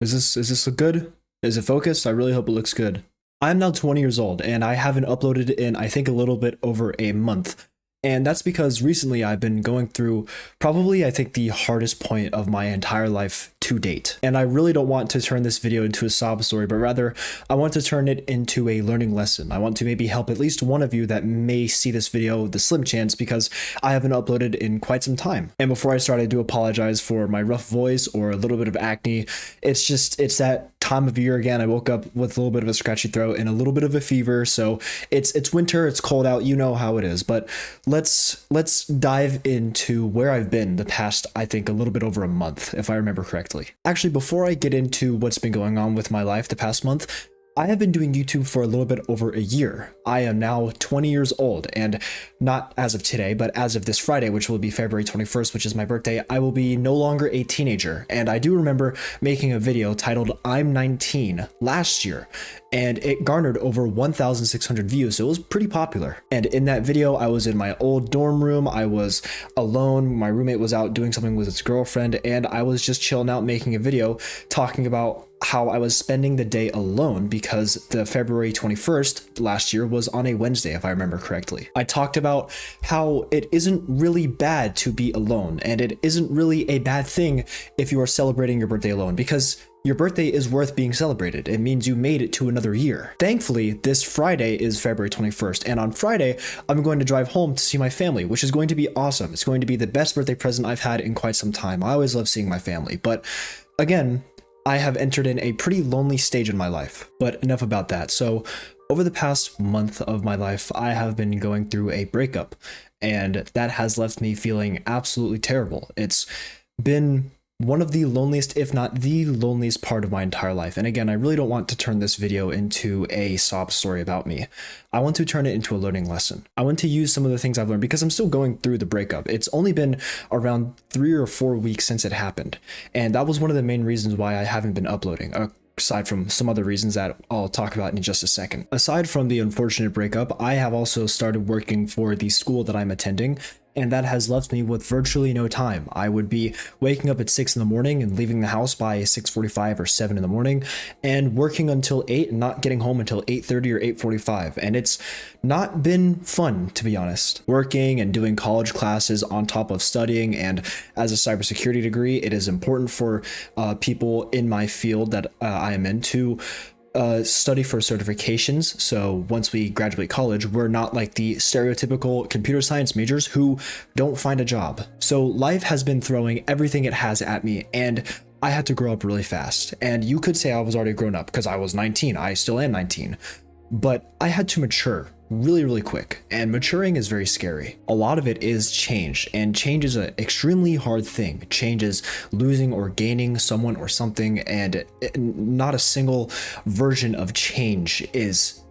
Is this look good? Is it focused? I really hope it looks good. I'm now 20 years old and I haven't uploaded in I think a little bit over a month. And that's because recently I've been going through probably I think the hardest point of my entire life to date. And I really don't want to turn this video into a sob story, but rather I want to turn it into a learning lesson. I want to maybe help at least one of you that may see this video, the slim chance, because I haven't uploaded in quite some time. And before I start, I do apologize for my rough voice or a little bit of acne. It's that time of year again. I woke up with a little bit of a scratchy throat and a little bit of a fever. So it's winter, it's cold out, you know how it is. But let's dive into where I've been the past, I think, a little bit over a month, if I remember correctly. Actually, before I get into what's been going on with my life the past month, I have been doing YouTube for a little bit over a year. I am now 20 years old, and not as of today, but as of this Friday, which will be February 21st, which is my birthday, I will be no longer a teenager. And I do remember making a video titled I'm 19 last year, and it garnered over 1,600 views, so it was pretty popular. And in that video, I was in my old dorm room, I was alone, my roommate was out doing something with his girlfriend, and I was just chilling out making a video talking about how I was spending the day alone because the February 21st last year was on a Wednesday, if I remember correctly. I talked about how it isn't really bad to be alone, and it isn't really a bad thing if you are celebrating your birthday alone, because your birthday is worth being celebrated. It means you made it to another year. Thankfully, this Friday is February 21st, and on Friday, I'm going to drive home to see my family, which is going to be awesome. It's going to be the best birthday present I've had in quite some time. I always love seeing my family, but again, I have entered in a pretty lonely stage in my life, but enough about that. So over the past month of my life, I have been going through a breakup, and that has left me feeling absolutely terrible. It's been one of the loneliest, if not the loneliest part of my entire life. And again, I really don't want to turn this video into a sob story about me. I want to turn it into a learning lesson. I want to use some of the things I've learned because I'm still going through the breakup. It's only been around 3 or 4 weeks since it happened. And that was one of the main reasons why I haven't been uploading. Aside from some other reasons that I'll talk about in just a second. Aside from the unfortunate breakup, I have also started working for the school that I'm attending, and that has left me with virtually no time. I would be waking up at 6 in the morning and leaving the house by 6:45 or 7 in the morning and working until 8 and not getting home until 8:30 or 8:45. And it's not been fun, to be honest. Working and doing college classes on top of studying, and as a cybersecurity degree, it is important for people in my field that I am in to study for certifications. So once we graduate college, we're not like the stereotypical computer science majors who don't find a job. So life has been throwing everything it has at me, and I had to grow up really fast. And you could say I was already grown up because I was 19. I still am 19. But I had to mature really quick, and maturing is very scary. A lot of it is change, and change is an extremely hard thing. Change is losing or gaining someone or something, and not a single version of change is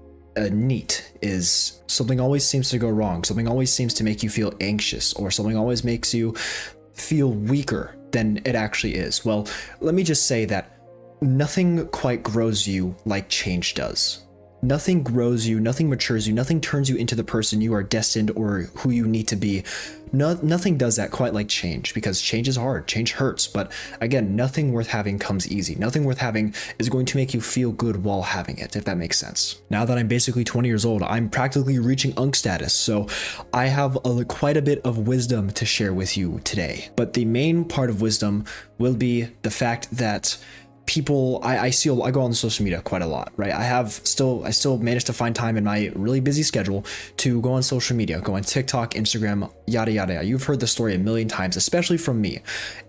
neat. Is something always seems to go wrong, something always seems to make you feel anxious, or something always makes you feel weaker than it actually is. Well, let me just say that nothing quite grows you like change does. Nothing grows you, nothing matures you, nothing turns you into the person you are destined or who you need to be. Nothing does that quite like change, because change is hard, change hurts, but again, nothing worth having comes easy. Nothing worth having is going to make you feel good while having it, if that makes sense. Now that I'm basically 20 years old, I'm practically reaching UNC status, so I have quite a bit of wisdom to share with you today. But the main part of wisdom will be the fact that people, I go on social media quite a lot, right? I still managed to find time in my really busy schedule to go on social media, go on TikTok, Instagram, yada yada. You've heard the story a million times, especially from me.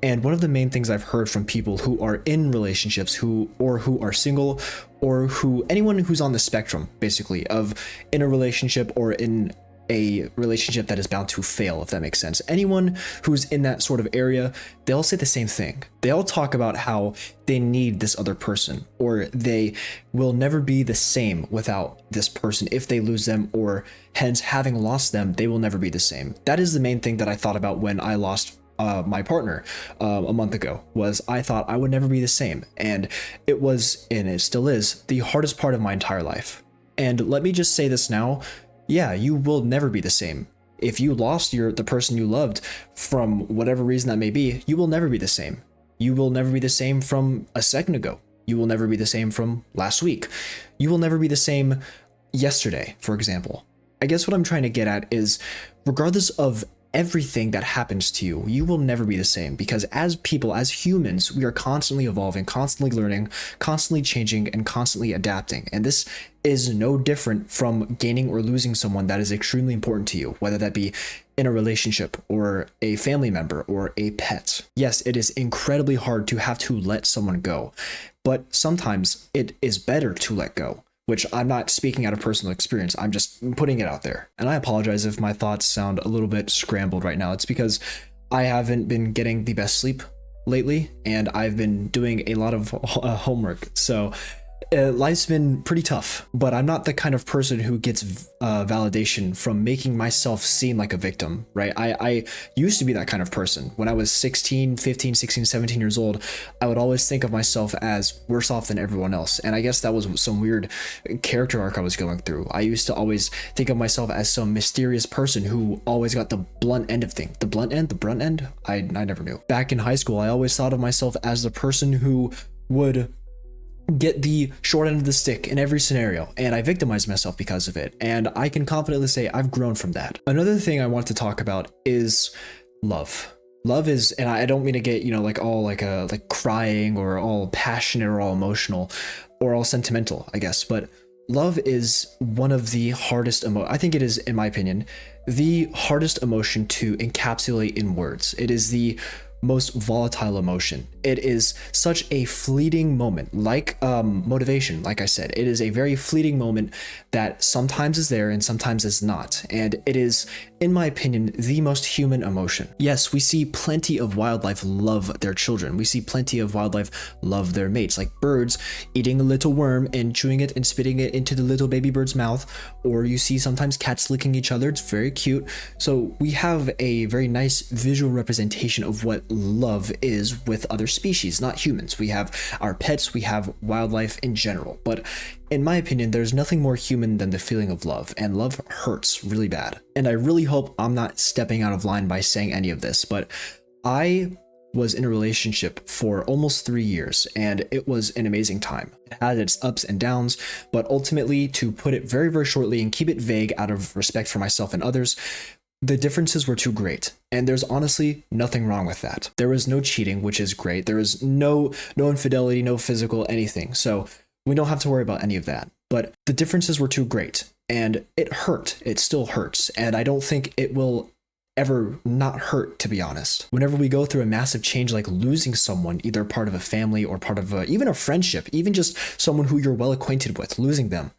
And one of the main things I've heard from people who are in relationships, who are single, or anyone who's on the spectrum, basically, of in a relationship or in a relationship that is bound to fail, if that makes sense. Anyone who's in that sort of area, they all say the same thing. They all talk about how they need this other person, or they will never be the same without this person. If they lose them, or hence having lost them, they will never be the same. That is the main thing that I thought about when I lost my partner a month ago. Was I thought I would never be the same, and it was, and it still is, the hardest part of my entire life. And let me just say this now. Yeah, you will never be the same. If you lost the person you loved from whatever reason that may be, you will never be the same. You will never be the same from a second ago. You will never be the same from last week. You will never be the same yesterday, for example. I guess what I'm trying to get at is, regardless of everything that happens to you, you will never be the same, because as people, as humans, we are constantly evolving, constantly learning, constantly changing, and constantly adapting. And this is no different from gaining or losing someone that is extremely important to you, whether that be in a relationship or a family member or a pet. Yes, it is incredibly hard to have to let someone go, but sometimes it is better to let go. Which I'm not speaking out of personal experience, I'm just putting it out there. And I apologize if my thoughts sound a little bit scrambled right now. It's because I haven't been getting the best sleep lately, and I've been doing a lot of homework. So life's been pretty tough, but I'm not the kind of person who gets validation from making myself seem like a victim, right? I used to be that kind of person. When I was 16, 15, 16, 17 years old, I would always think of myself as worse off than everyone else. And I guess that was some weird character arc I was going through. I used to always think of myself as some mysterious person who always got the blunt end of things. The brunt end? I never knew. Back in high school, I always thought of myself as the person who would get the short end of the stick in every scenario, and I victimized myself because of it, and I can confidently say I've grown from that. Another thing I want to talk about is love. Love is, and I don't mean to get, like all like crying or all passionate or all emotional or all sentimental, I guess, but love is one of the hardest I think it is, in my opinion, the hardest emotion to encapsulate in words. It is the most volatile emotion. It is such a fleeting moment, like motivation. Like I said, it is a very fleeting moment that sometimes is there and sometimes is not. And it is, in my opinion, the most human emotion. Yes, we see plenty of wildlife love their children. We see plenty of wildlife love their mates, like birds eating a little worm and chewing it and spitting it into the little baby bird's mouth. Or you see sometimes cats licking each other. It's very cute. So we have a very nice visual representation of what love is with other species, not humans. We have our pets, we have wildlife in general. But in my opinion, there's nothing more human than the feeling of love, and love hurts really bad. And I really hope I'm not stepping out of line by saying any of this, but I was in a relationship for almost 3 years, and it was an amazing time. It had its ups and downs, but ultimately, to put it very, very shortly and keep it vague out of respect for myself and others, the differences were too great, and there's honestly nothing wrong with that. There was no cheating, which is great. There was no infidelity, no physical anything. So we don't have to worry about any of that. But the differences were too great, and it hurt. It still hurts, and I don't think it will ever not hurt, to be honest. Whenever we go through a massive change like losing someone, either part of a family or part of even a friendship, even just someone who you're well acquainted with, losing them,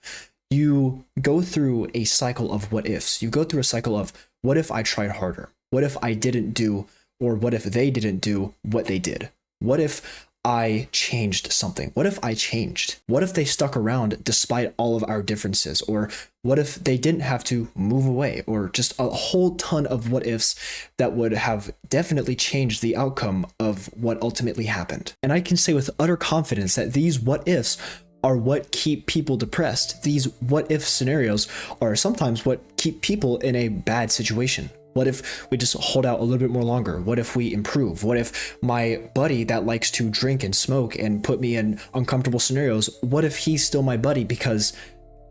you go through a cycle of what ifs. You go through a cycle of, what if I tried harder? What if I didn't do, or what if they didn't do what they did? What if I changed something? What if I changed? What if they stuck around despite all of our differences? Or what if they didn't have to move away? Or just a whole ton of what ifs that would have definitely changed the outcome of what ultimately happened. And I can say with utter confidence that these what ifs are what keep people depressed. These what if scenarios are sometimes what keep people in a bad situation. What if we just hold out a little bit more longer? What if we improve? What if my buddy that likes to drink and smoke and put me in uncomfortable scenarios, what if he's still my buddy because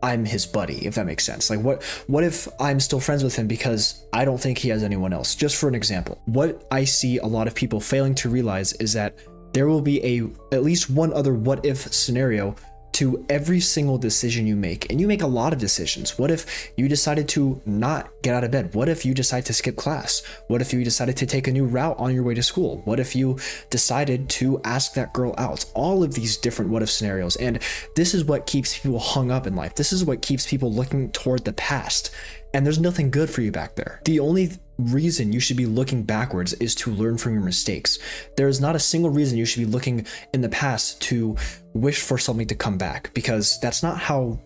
I'm his buddy, if that makes sense? Like what if I'm still friends with him because I don't think he has anyone else? Just for an example. What I see a lot of people failing to realize is that there will be at least one other what if scenario to every single decision you make. And you make a lot of decisions. What if you decided to not get out of bed? What if you decide to skip class? What if you decided to take a new route on your way to school? What if you decided to ask that girl out? All of these different what if scenarios. And this is what keeps people hung up in life. This is what keeps people looking toward the past. And there's nothing good for you back there. The only reason you should be looking backwards is to learn from your mistakes. There is not a single reason you should be looking in the past to wish for something to come back, because that's not how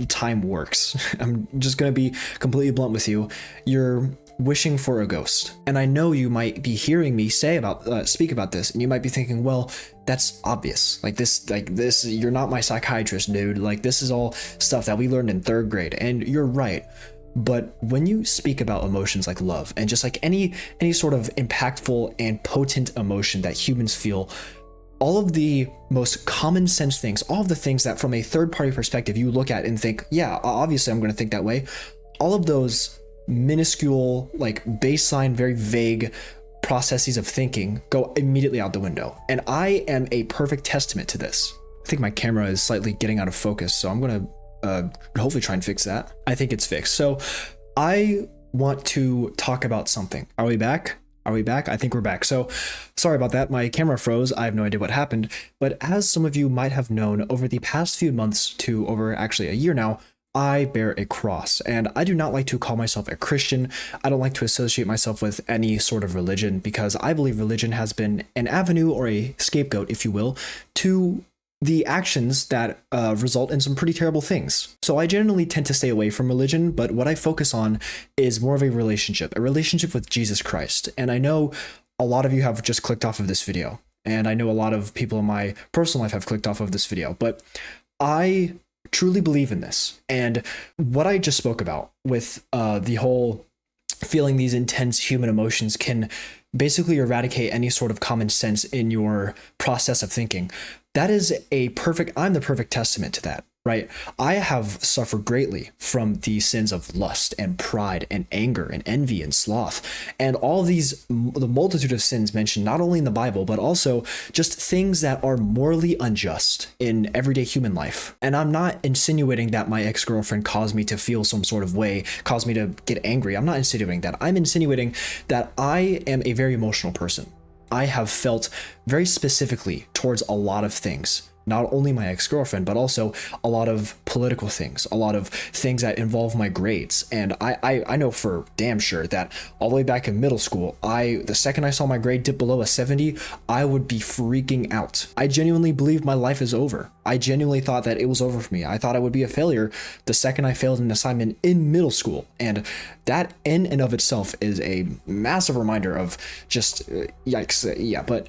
time works. I'm just going to be completely blunt with you. You're wishing for a ghost. And I know you might be hearing me speak about this, and you might be thinking, well, that's obvious. Like this, you're not my psychiatrist, dude. Like, this is all stuff that we learned in 3rd grade. And you're right. But when you speak about emotions like love, and just like any sort of impactful and potent emotion that humans feel, all of the most common sense things, all of the things that from a third party perspective you look at and think, yeah, obviously I'm going to think that way, all of those minuscule, like baseline, very vague processes of thinking go immediately out the window. And I am a perfect testament to this. I think my camera is slightly getting out of focus, so I'm going to hopefully try and fix that. I think it's fixed. So I want to talk about something. Are we back? Are we back? I think we're back. So sorry about that. My camera froze. I have no idea what happened. But as some of you might have known, over the past few months to over actually a year now, I bear a cross, and I do not like to call myself a Christian. I don't like to associate myself with any sort of religion because I believe religion has been an avenue or a scapegoat, if you will, to the actions that result in some pretty terrible things. So I generally tend to stay away from religion, but what I focus on is more of a relationship with Jesus Christ. And I know a lot of you have just clicked off of this video, and I know a lot of people in my personal life have clicked off of this video, but I truly believe in this. And what I just spoke about with the whole feeling these intense human emotions can basically eradicate any sort of common sense in your process of thinking. That is I'm the perfect testament to that, right? I have suffered greatly from the sins of lust and pride and anger and envy and sloth and all these, the multitude of sins mentioned not only in the Bible, but also just things that are morally unjust in everyday human life. And I'm not insinuating that my ex-girlfriend caused me to feel some sort of way, caused me to get angry. I'm not insinuating that. I'm insinuating that I am a very emotional person. I have felt very specifically towards a lot of things, not only my ex-girlfriend, but also a lot of political things, a lot of things that involve my grades. And I know for damn sure that all the way back in middle school, the second I saw my grade dip below a 70, I would be freaking out. I genuinely believed my life is over. I genuinely thought that it was over for me. I thought I would be a failure the second I failed an assignment in middle school. And that in and of itself is a massive reminder of just yikes. Yeah, but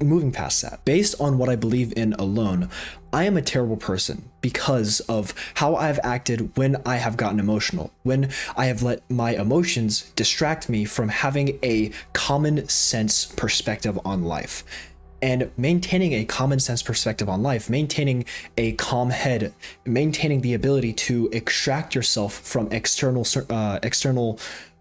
moving past that, based on what I believe in alone, I am a terrible person because of how I've acted when I have gotten emotional, when I have let my emotions distract me from having a common sense perspective on life. And maintaining a common sense perspective on life, maintaining a calm head, maintaining the ability to extract yourself from external things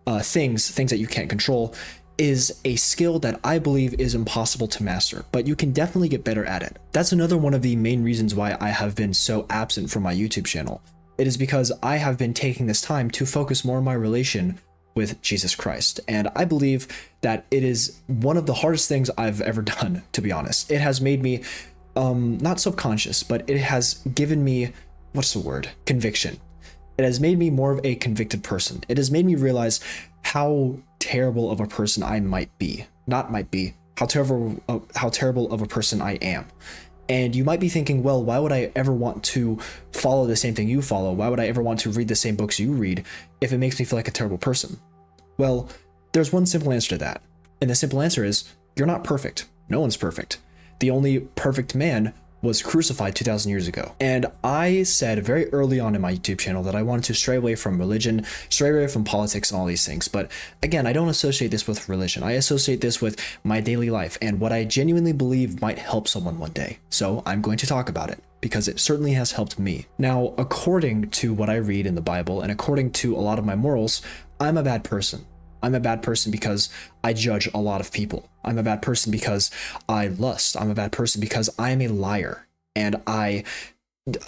that you can't control, is a skill that I believe is impossible to master, but you can definitely get better at it. That's another one of the main reasons why I have been so absent from my YouTube channel. It is because I have been taking this time to focus more on my relation with Jesus Christ. And I believe that it is one of the hardest things I've ever done, to be honest. It has made me not subconscious, but it has given me, conviction. It has made me more of a convicted person. It has made me realize how terrible of a person I how terrible of a person I am. And you might be thinking, well, why would I ever want to follow the same thing you follow? Why would I ever want to read the same books you read if it makes me feel like a terrible person? Well, there's one simple answer to that. And the simple answer is, you're not perfect. No one's perfect. The only perfect man was crucified 2,000 years ago. And I said very early on in my YouTube channel that I wanted to stray away from religion, stray away from politics and all these things. But again, I don't associate this with religion. I associate this with my daily life and what I genuinely believe might help someone one day. So I'm going to talk about it because it certainly has helped me. Now, according to what I read in the Bible and according to a lot of my morals, I'm a bad person. I'm a bad person because I judge a lot of people. I'm a bad person because I lust. I'm a bad person because I am a liar. And I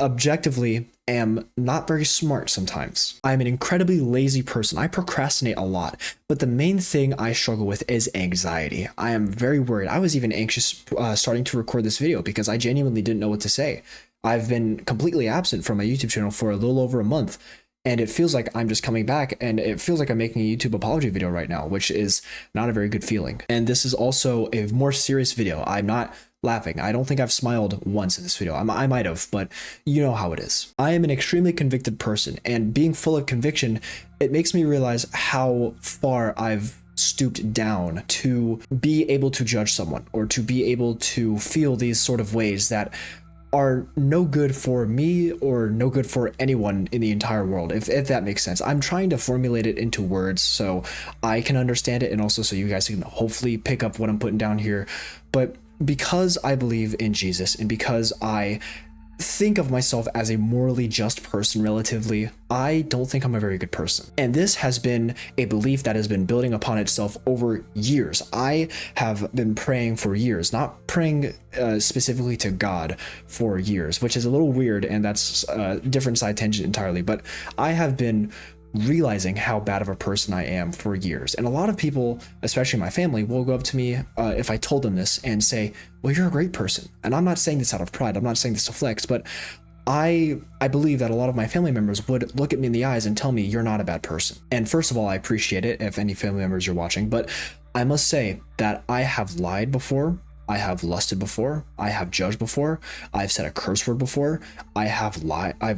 objectively am not very smart sometimes. I'm an incredibly lazy person. I procrastinate a lot. But the main thing I struggle with is anxiety. I am very worried. I was even anxious starting to record this video because I genuinely didn't know what to say. I've been completely absent from my YouTube channel for a little over a month. And it feels like I'm just coming back, and it feels like I'm making a YouTube apology video right now, which is not a very good feeling. And this is also a more serious video. I'm not laughing. I don't think I've smiled once in this video. I might have, but you know how it is. I am an extremely convicted person, and being full of conviction, it makes me realize how far I've stooped down to be able to judge someone or to be able to feel these sort of ways that are no good for me or no good for anyone in the entire world, if that makes sense. I'm trying to formulate it into words so I can understand it, and also so you guys can hopefully pick up what I'm putting down here. But because I believe in Jesus and because I think of myself as a morally just person relatively, I don't think I'm a very good person. And this has been a belief that has been building upon itself over years. I have been praying for years, not praying specifically to God for years, which is a little weird, and that's a different side tangent entirely, but I have been realizing how bad of a person I am for years. And a lot of people, especially my family, will go up to me if I told them this and say, well, you're a great person. And I'm not saying this out of pride. I'm not saying this to flex, but I believe that a lot of my family members would look at me in the eyes and tell me you're not a bad person. And first of all, I appreciate it if any family members are watching, but I must say that I have lied before. I have lusted before. I have judged before. I've said a curse word before. I have lied. I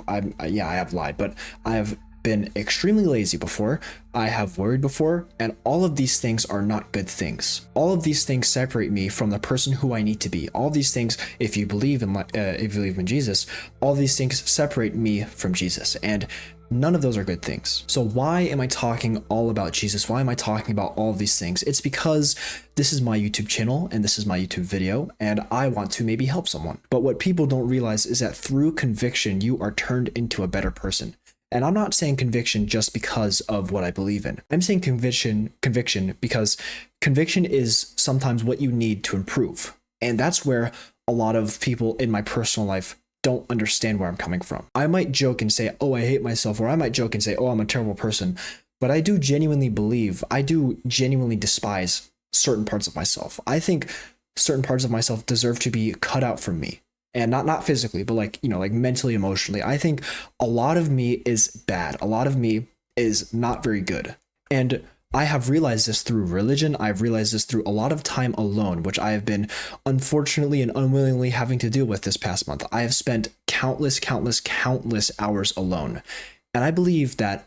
have lied, but I have been extremely lazy before. I have worried before, and all of these things are not good things. All of these things separate me from the person who I need to be. All of these things, if you believe in Jesus, all these things separate me from Jesus, and none of those are good things. So why am I talking all about Jesus? Why am I talking about all of these things? It's because this is my YouTube channel and this is my YouTube video, and I want to maybe help someone. But what people don't realize is that through conviction, you are turned into a better person. And I'm not saying conviction just because of what I believe in. I'm saying conviction because conviction is sometimes what you need to improve. And that's where a lot of people in my personal life don't understand where I'm coming from. I might joke and say, oh, I hate myself, or I might joke and say, oh, I'm a terrible person. But I do genuinely despise certain parts of myself. I think certain parts of myself deserve to be cut out from me. And not physically, but like mentally, emotionally. I think a lot of me is bad. A lot of me is not very good. And I have realized this through religion. I've realized this through a lot of time alone, which I have been unfortunately and unwillingly having to deal with this past month. I have spent countless hours alone. And I believe that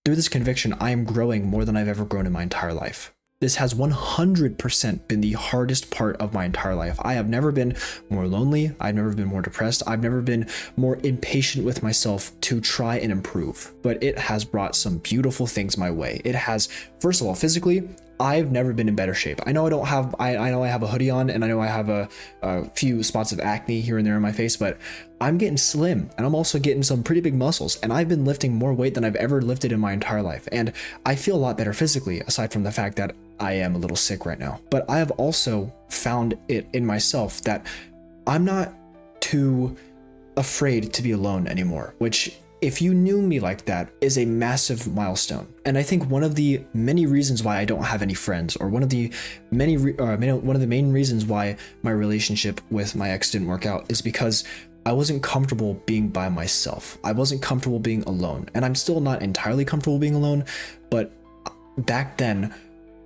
through this conviction, I am growing more than I've ever grown in my entire life. This has 100% been the hardest part of my entire life. I have never been more lonely. I've never been more depressed. I've never been more impatient with myself to try and improve. But it has brought some beautiful things my way. It has, first of all, physically, I've never been in better shape. I know I have a hoodie on, and I know I have a few spots of acne here and there on my face, but I'm getting slim, and I'm also getting some pretty big muscles, and I've been lifting more weight than I've ever lifted in my entire life. And I feel a lot better physically, aside from the fact that I am a little sick right now. But I have also found it in myself that I'm not too afraid to be alone anymore, which, if you knew me like that, is a massive milestone. And I think one of the many reasons why I don't have any friends, or one of the main reasons why my relationship with my ex didn't work out, is because I wasn't comfortable being by myself. I wasn't comfortable being alone. And I'm still not entirely comfortable being alone, but back then,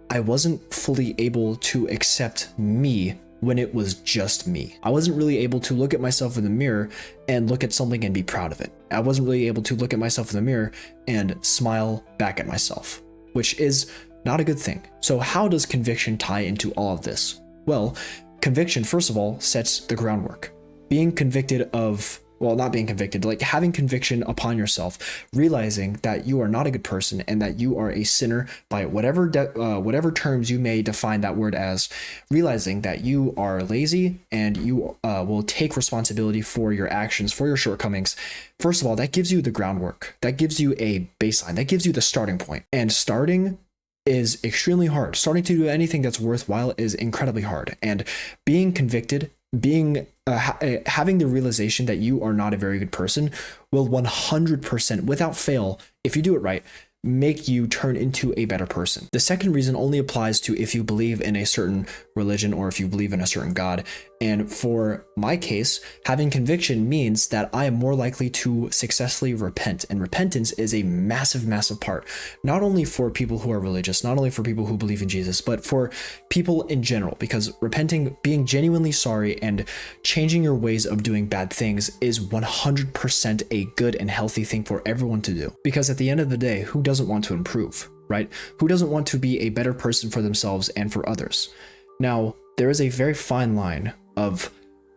I wasn't fully able to accept me when it was just me. I wasn't really able to look at myself in the mirror and look at something and be proud of it. I wasn't really able to look at myself in the mirror and smile back at myself, which is not a good thing. So how does conviction tie into all of this? Well, conviction, first of all, sets the groundwork. Being convicted of, well, not being convicted, like having conviction upon yourself, realizing that you are not a good person and that you are a sinner by whatever terms you may define that word as, realizing that you are lazy and you will take responsibility for your actions, for your shortcomings. First of all, that gives you the groundwork. That gives you a baseline. That gives you the starting point. And starting is extremely hard. Starting to do anything that's worthwhile is incredibly hard. And being convicted, having the realization that you are not a very good person will 100%, without fail, if you do it right, make you turn into a better person. The second reason only applies to if you believe in a certain religion or if you believe in a certain God. And for my case, having conviction means that I am more likely to successfully repent. And repentance is a massive part, not only for people who are religious, not only for people who believe in Jesus, but for people in general, because repenting, being genuinely sorry and changing your ways of doing bad things is 100% a good and healthy thing for everyone to do. Because at the end of the day, who doesn't want to improve, right? Who doesn't want to be a better person for themselves and for others? Now, there is a very fine line of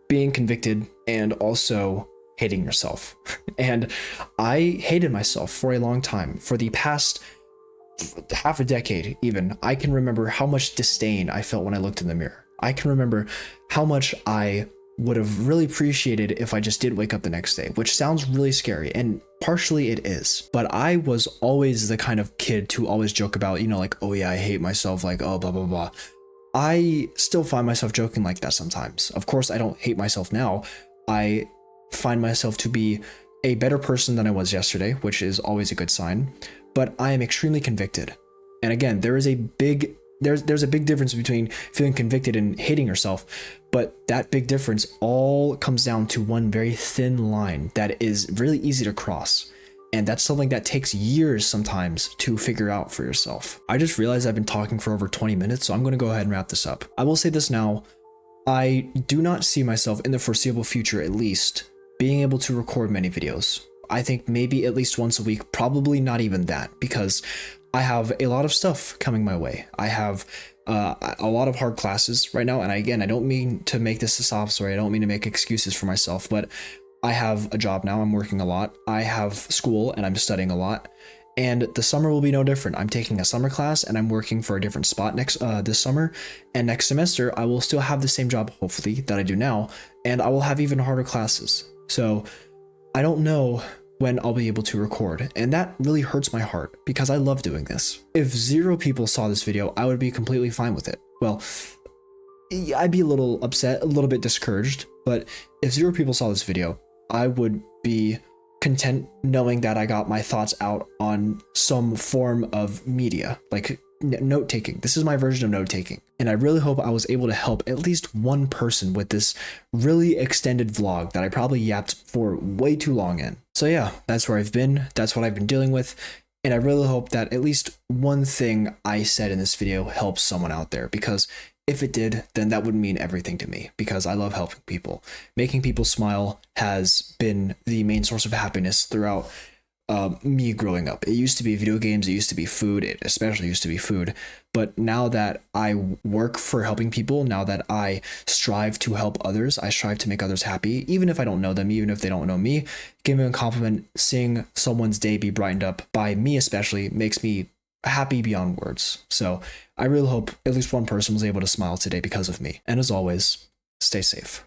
being convicted and also hating yourself. And I hated myself for a long time. For the past half a decade, even, I can remember how much disdain I felt when I looked in the mirror. I can remember how much I would have really appreciated if I just did wake up the next day, which sounds really scary, and partially it is. But I was always the kind of kid to always joke about, like, oh yeah, I hate myself, like, oh, blah, blah, blah. I still find myself joking like that sometimes. Of course, I don't hate myself now. I find myself to be a better person than I was yesterday, which is always a good sign, but I am extremely convicted. And again, there's a big difference between feeling convicted and hating yourself, but that big difference all comes down to one very thin line that is really easy to cross. And that's something that takes years sometimes to figure out for yourself. I just realized I've been talking for over 20 minutes, so I'm going to go ahead and wrap this up. I will say this now. I do not see myself in the foreseeable future, at least, being able to record many videos. I think maybe at least once a week, probably not even that, because I have a lot of stuff coming my way. I have a lot of hard classes right now. And again, I don't mean to make this a sob story. I don't mean to make excuses for myself, but I have a job now. I'm working a lot. I have school and I'm studying a lot. And the summer will be no different. I'm taking a summer class and I'm working for a different spot this summer. And next semester, I will still have the same job, hopefully, that I do now. And I will have even harder classes. So I don't know when I'll be able to record, and that really hurts my heart because I love doing this. If 0 people saw this video, I would be completely fine with it. Well, I'd be a little upset, a little bit discouraged, but if 0 people saw this video, I would be content knowing that I got my thoughts out on some form of media, like note-taking. This is my version of note-taking, and I really hope I was able to help at least one person with this really extended vlog that I probably yapped for way too long in. So yeah, that's where I've been, that's what I've been dealing with, and I really hope that at least one thing I said in this video helps someone out there, because if it did, then that would mean everything to me, because I love helping people. Making people smile has been the main source of happiness throughout me growing up. It used to be video games, it used to be food, it especially used to be food. But now that I work for helping people, now that I strive to help others, I strive to make others happy, even if I don't know them, even if they don't know me. Giving a compliment, seeing someone's day be brightened up by me especially, makes me happy beyond words. So I really hope at least one person was able to smile today because of me. And as always, stay safe.